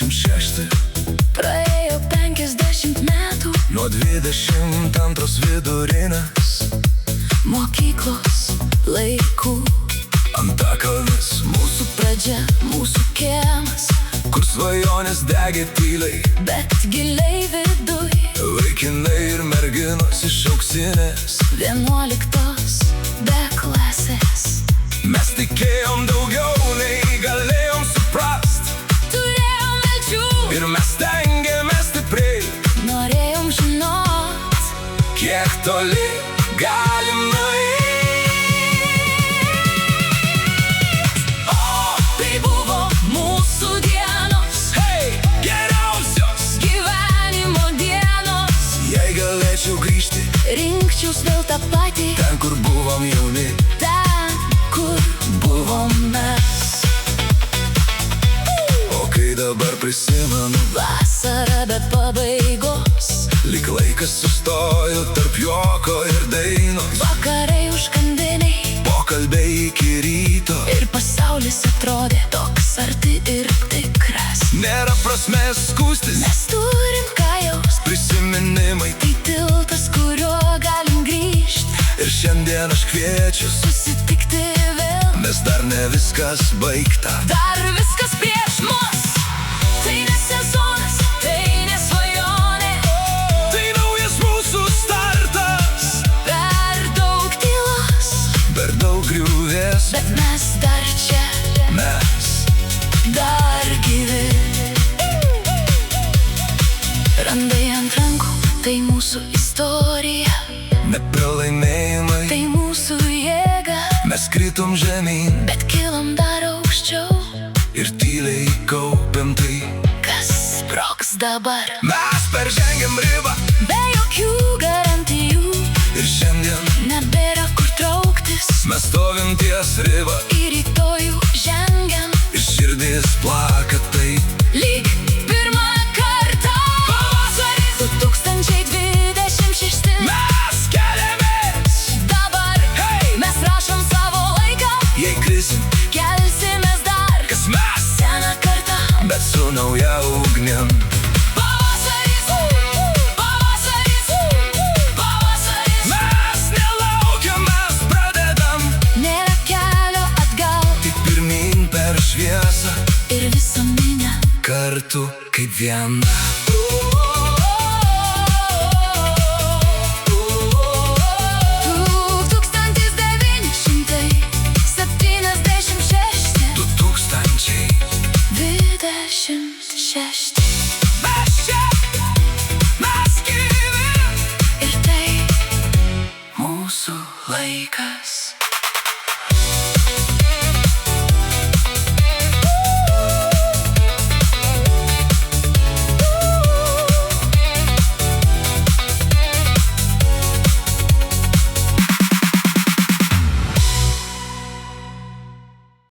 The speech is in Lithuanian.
26. Praėjo 50 metų Nuo 22 vidurinės mokyklos laikų. Antakalnis, Mūsų pradžia, mūsų kiemas, kur svajonės degė tyliai, bet giliai viduj. vaikinai ir merginos iš auksinės. 11 be klasės. Mes tikėjom daugiau nei galėjom suprast, Turėjom vilčių ir mes stengiamės stipriai, norėjom žinot, kiek toli galim nueit. o tai buvo mūsų dienos, Hei, geriausios! gyvenimo dienos. Jei galėčiau grįžti Rinkčiaus vėl tą patį, ten, kur buvom jauni, ten, kur buvom mes. o kai dabar prisimenu, Vasara be pabaigos, lyg laikas sustojo tarp juoko ir dainos. vakarai užkandiniai Pokalbiai iki ryto, ir pasaulis atrodė toks arti ir tikras. nėra prasmės skųstis, Mes turim ką jaust, prisiminimai. tai tiltas, kuriuo galim grįžt, Ir šiandien aš kviečiu, susitikti vėl. nes dar ne viskas baigta. Dar viskas prieš mus. Tai ne sezonas, tai ne svajonė. Tai naujas mūsų startas, Per daug tylos, per daug griuvės, bet mes dar čia, mes dar gyvi. Randai ant rankų, tai mūsų istorija, nepralaimėjimai. tai mūsų jėga. Mes kritom žemyn Bet kilom dar aukščiau, ir tyliai kaupiam tai. kas sprogs dabar. Mes peržengėm ribą Be jokių garantijų, ir šiandien nebėra kur trauktis. mes stovim ties ribą Į rytojų žengiam, ir širdis plaka tai. lyg pirmą kartą. Pavasaris, 2026. mes keliamės. Dabar Hei, mes rašom savo laiką, jei krisim, kelsimės dar. kas mes, Seną kartą. bet su nauja ugnim. Pavasaris, pavasaris, pavasaris. Mes nelaukiam, mes pradedam, Nėra kelio atgal tik pirmyn per šviesą, ir visą minę. kartu kaip viena.